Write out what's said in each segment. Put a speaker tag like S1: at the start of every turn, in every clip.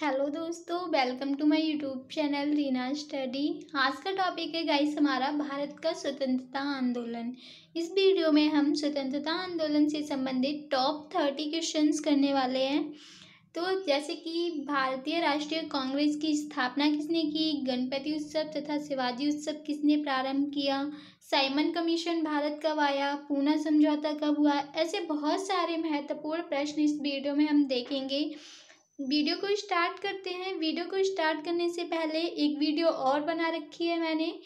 S1: Hello दोस्तों, welcome to my YouTube channel Reena study. आज का टॉपिक है गाइस हमारा भारत का स्वतंत्रता आंदोलन। इस वीडियो में हम स्वतंत्रता आंदोलन से संबंधित टॉप 30 क्वेश्चंस करने वाले हैं। तो जैसे कि भारतीय राष्ट्रीय कांग्रेस की स्थापना किसने की, गणपति उत्सव तथा शिवाजी उत्सव किसने प्रारंभ किया, साइमन कमीशन भारत कब आया, पूना समझौता कब हुआ, ऐसे बहुत सारे महत्वपूर्ण प्रश्न इस वीडियो में हम देखेंगे। वीडियो को स्टार्ट करते हैं। वीडियो को स्टार्ट करने से पहले एक वीडियो और बना रखी है मैंने,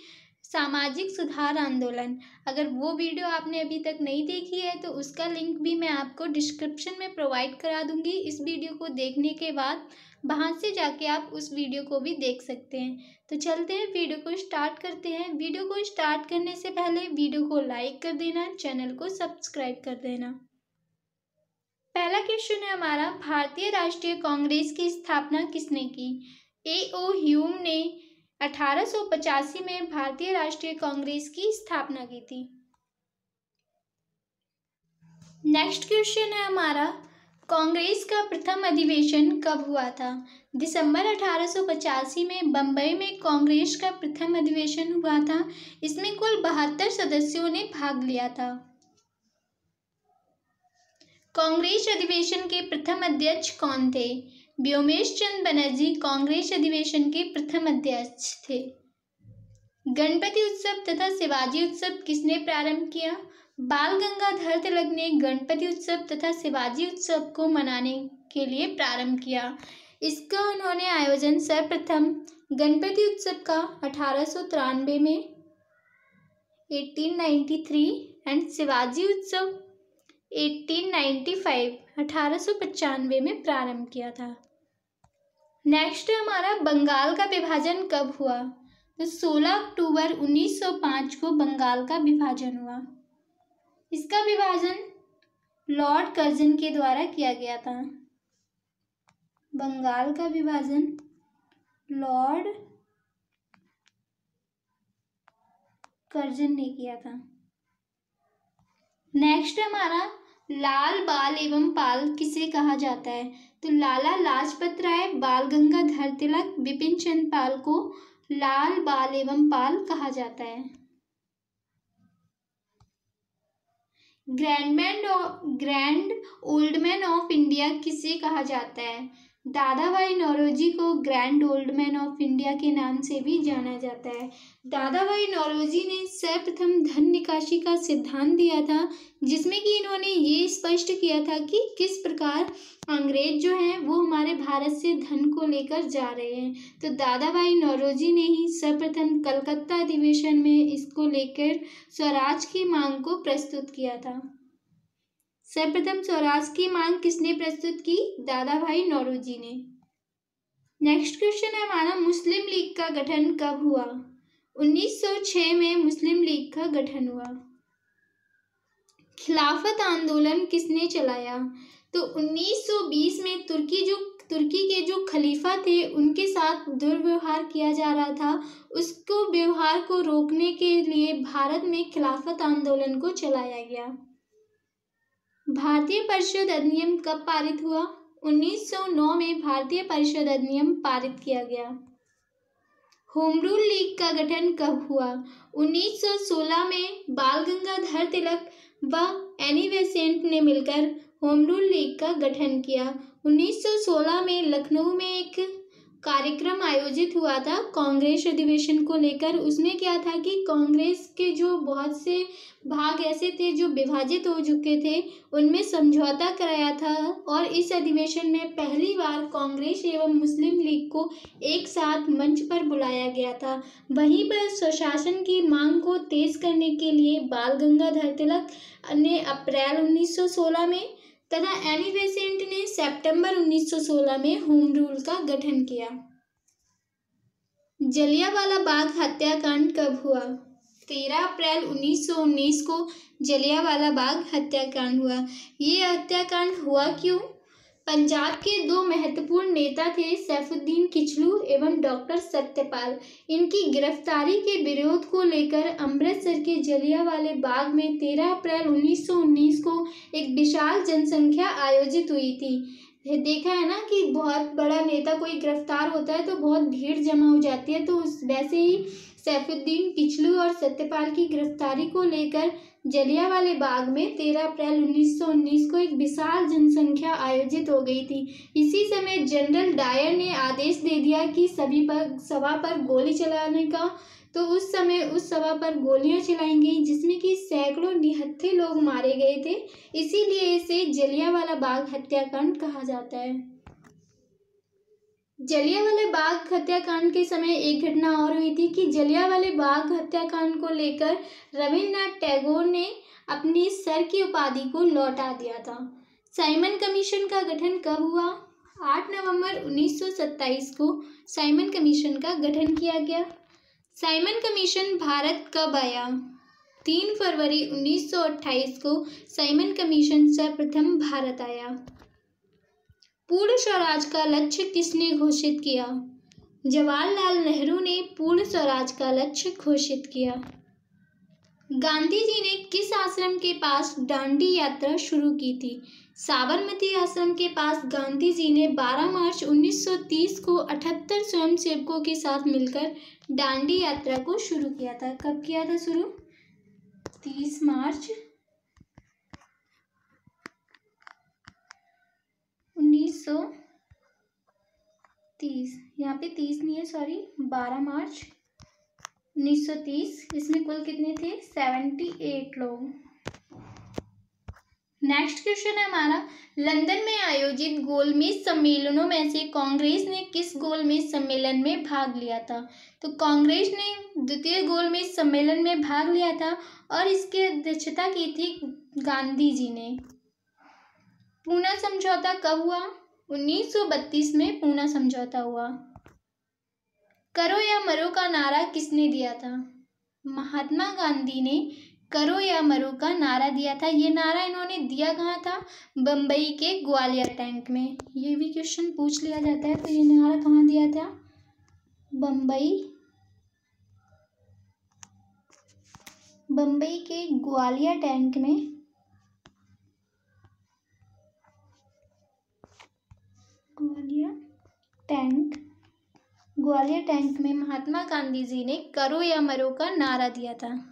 S1: सामाजिक सुधार आंदोलन। अगर वो वीडियो आपने अभी तक नहीं देखी है तो उसका लिंक भी मैं आपको डिस्क्रिप्शन में प्रोवाइड करा दूंगी। इस वीडियो को देखने के बाद वहाँ से जाके आप उस वीडियो को भी देख सकते हैं। तो चलते हैं, वीडियो को स्टार्ट करते हैं। वीडियो को स्टार्ट करने से पहले वीडियो को लाइक कर देना, चैनल को सब्सक्राइब कर देना। पहला क्वेश्चन है हमारा, भारतीय राष्ट्रीय कांग्रेस की स्थापना किसने की? A.O. ह्यूम ने 1885 में भारतीय राष्ट्रीय कांग्रेस की स्थापना की थी। नेक्स्ट क्वेश्चन है हमारा, कांग्रेस का प्रथम अधिवेशन कब हुआ था? दिसंबर 1885 में बम्बई में कांग्रेस का प्रथम अधिवेशन हुआ था। इसमें कुल 72 सदस्यों ने भाग लिया था। कांग्रेस अधिवेशन के प्रथम अध्यक्ष कौन थे? व्योमेश चंद्र बनर्जी कांग्रेस अधिवेशन के प्रथम अध्यक्ष थे। गणपति उत्सव तथा शिवाजी उत्सव किसने प्रारंभ किया? बाल गंगाधर तिलक ने गणपति उत्सव तथा शिवाजी उत्सव को मनाने के लिए प्रारंभ किया। इसका उन्होंने आयोजन सर्वप्रथम गणपति उत्सव का 1893 में 1893 एंड शिवाजी उत्सव 1895 में प्रारंभ किया था। नेक्स्ट हमारा, बंगाल का विभाजन कब हुआ? तो 16 अक्टूबर 1905 को बंगाल का विभाजन हुआ। इसका विभाजन लॉर्ड कर्जन के द्वारा किया गया था। बंगाल का विभाजन लॉर्ड कर्जन ने किया था। नेक्स्ट हमारा, लाल बाल एवं पाल किसे कहा जाता है? तो लाला लाजपत राय, बाल गंगाधर तिलक, बिपिन चंद्र पाल को लाल बाल एवं पाल कहा जाता है। Grand old man of India किसे कहा जाता है? दादा भाई नौरोजी को grand old man of India के नाम से भी जाना जाता है। दादा भाई नौरोजी ने सर्वप्रथम धन निकासी का सिद्धांत दिया था, जिसमें कि इन्होंने ये स्पष्ट किया था कि किस प्रकार अंग्रेज जो हैं वो हमारे भारत से धन को लेकर जा रहे हैं। तो दादा भाई नौरोजी ने ही सर्वप्रथम कलकत्ता अधिवेशन में इसको लेकर स्वराज की मांग को प्रस्तुत किया था। सर्वप्रथम स्वराज की मांग किसने प्रस्तुत की? दादा भाई नौरोजी ने। नेक्स्ट क्वेश्चन है हमारा, मुस्लिम लीग का गठन कब हुआ? 1906 में मुस्लिम लीग का गठन हुआ। खिलाफत आंदोलन किसने चलाया? तो 1920 में तुर्की के जो खलीफा थे उनके साथ दुर्व्यवहार किया जा रहा था। उसको व्यवहार को रोकने के लिए भारत में खिलाफत आंदोलन को चलाया गया। भारतीय परिषद अधिनियम कब पारित हुआ? 1909 में भारतीय परिषद अधिनियम पारित किया गया। होम रूल लीग का गठन कब हुआ? 1916 में बाल गंगाधर तिलक व एनी बेसेंट ने मिलकर होम रूल लीग का गठन किया। 1916 में लखनऊ में एक कार्यक्रम आयोजित हुआ था कांग्रेस अधिवेशन को लेकर। उसमें क्या था कि कांग्रेस के जो बहुत से भाग ऐसे थे जो विभाजित हो चुके थे, उनमें समझौता कराया था और इस अधिवेशन में पहली बार कांग्रेस एवं मुस्लिम लीग को एक साथ मंच पर बुलाया गया था। वहीं पर स्वशासन की मांग को तेज करने के लिए बाल गंगाधर तिलक ने अप्रैल 1916 में तथा एनी बेसेंट ने सितंबर 1916 में होम रूल का गठन किया। जलियांवाला बाग हत्याकांड कब हुआ? 13 अप्रैल 1919 को जलियांवाला बाग हत्याकांड हुआ। ये हत्याकांड हुआ क्यों? पंजाब के दो महत्वपूर्ण नेता थे, सैफुद्दीन किचलू एवं डॉक्टर सत्यपाल। इनकी गिरफ्तारी के विरोध को लेकर अमृतसर के जलियांवाले बाग में 13 अप्रैल 1919 को एक विशाल जनसंख्या आयोजित हुई थी। देखा है ना कि बहुत बड़ा नेता कोई गिरफ्तार होता है तो बहुत भीड़ जमा हो जाती है, तो वैसे ही सैफुद्दीन किचलू और सत्यपाल की गिरफ्तारी को लेकर जलियांवाले बाग में 13 अप्रैल 1919 को एक विशाल जनसंख्या आयोजित हो गई थी। इसी समय जनरल डायर ने आदेश दे दिया कि सभी पर सभा पर गोली चलाने का। तो उस समय उस सभा पर गोलियां चलाई गई जिसमें कि सैकड़ों निहत्थे लोग मारे गए थे। इसीलिए इसे जलियांवाला बाग हत्याकांड कहा जाता है। जलियांवाला बाग हत्याकांड के समय एक घटना और हुई थी कि जलियांवाले बाग हत्याकांड को लेकर रविन्द्रनाथ टैगोर ने अपनी सर की उपाधि को लौटा दिया था। साइमन कमीशन का गठन कब हुआ? 8 नवंबर 1927 को साइमन कमीशन का गठन किया गया। साइमन कमीशन भारत कब आया? 3 फरवरी 1928 को साइमन कमीशन सर्वप्रथम भारत आया। पूर्ण स्वराज का लक्ष्य किसने घोषित किया? जवाहरलाल नेहरू ने पूर्ण स्वराज का लक्ष्य घोषित किया। गांधी जी ने किस आश्रम के पास दांडी यात्रा शुरू की थी? साबरमती आश्रम के पास गांधी जी ने 12 मार्च 1930 को 78 स्वयंसेवकों के साथ मिलकर दांडी यात्रा को शुरू किया था। कब किया था शुरू? 30 मार्च 1930। यहाँ पे 30 नहीं है, सॉरी, 12 मार्च 1930। इसमें कुल कितने थे? 78 लोग। नेक्स्ट क्वेश्चन है हमारा, लंदन में आयोजित गोलमेज सम्मेलनों में से कांग्रेस ने किस गोलमेज सम्मेलन में भाग लिया था? तो कांग्रेस ने द्वितीय गोलमेज सम्मेलन में भाग लिया था और इसकी अध्यक्षता की थी गांधी जी ने। पूना समझौता कब हुआ? 1932 में पूना समझौता हुआ। करो या मरो का नारा किसने दिया था? महात्मा गांधी ने करो या मरो का नारा दिया था। ये नारा इन्होंने दिया कहाँ था? बम्बई के ग्वालियर टैंक में। ये भी क्वेश्चन पूछ लिया जाता है, तो ये नारा कहाँ दिया था? बम्बई के ग्वालियर टैंक में। ग्वालियर टैंक में महात्मा गांधी जी ने करो या मरो का नारा दिया था।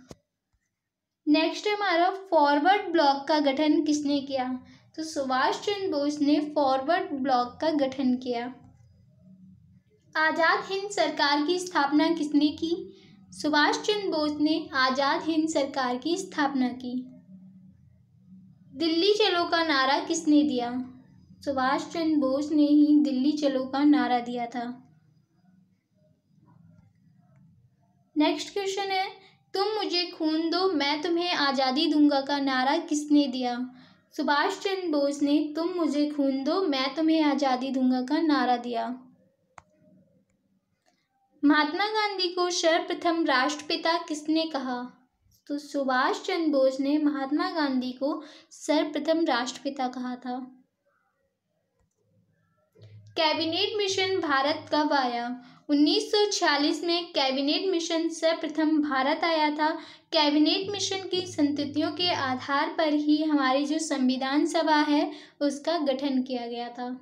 S1: नेक्स्ट हमारा, फॉरवर्ड ब्लॉक का गठन किसने किया? तो सुभाष चंद्र बोस ने फॉरवर्ड ब्लॉक का गठन किया। आजाद हिंद सरकार की स्थापना किसने की? सुभाष चंद्र बोस ने आजाद हिंद सरकार की स्थापना की। दिल्ली चलो का नारा किसने दिया? सुभाष चंद्र बोस ने ही दिल्ली चलो का नारा दिया था। नेक्स्ट क्वेश्चन है, तुम मुझे खून दो मैं तुम्हें आज़ादी दूंगा का नारा किसने दिया? सुभाष चंद्र बोस ने तुम मुझे खून दो मैं तुम्हें आज़ादी दूंगा का नारा दिया। महात्मा गांधी को सर्वप्रथम राष्ट्रपिता किसने कहा? तो सुभाष चंद्र बोस ने महात्मा गांधी को सर्वप्रथम राष्ट्रपिता कहा था। कैबिनेट मिशन भारत कब आया? 1946 में कैबिनेट मिशन सर्वप्रथम भारत आया था। कैबिनेट मिशन की संततियों के आधार पर ही हमारी जो संविधान सभा है उसका गठन किया गया था।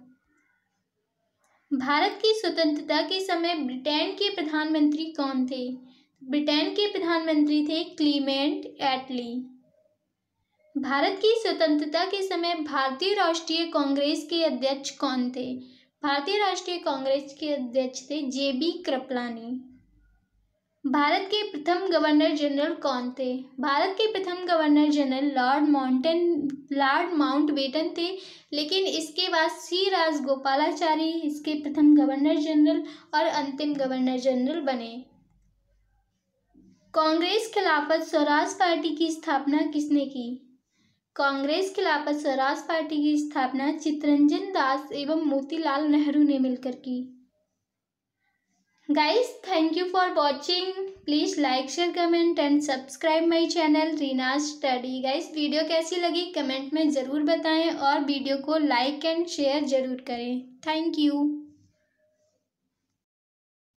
S1: भारत की स्वतंत्रता के समय ब्रिटेन के प्रधानमंत्री कौन थे? ब्रिटेन के प्रधानमंत्री थे क्लीमेंट एटली। भारत की स्वतंत्रता के समय भारतीय राष्ट्रीय कांग्रेस के अध्यक्ष कौन थे? भारतीय राष्ट्रीय कांग्रेस के अध्यक्ष थे जेबी कृपलानी। भारत के प्रथम गवर्नर जनरल कौन थे? भारत के प्रथम गवर्नर जनरल लॉर्ड माउंटबेटन थे, लेकिन इसके बाद सी राजगोपालाचारी इसके प्रथम गवर्नर जनरल और अंतिम गवर्नर जनरल बने। कांग्रेस खिलाफत स्वराज पार्टी की स्थापना किसने की? कांग्रेस खिलाफत स्वराज पार्टी की स्थापना चित्तरंजन दास एवं मोतीलाल नेहरू ने मिलकर की। Guys, thank you for watching. Please like, share, comment and subscribe my channel Reena's study. Guys, video कैसी लगी कमेंट में ज़रूर बताएं और वीडियो को लाइक एंड शेयर ज़रूर करें। Thank you.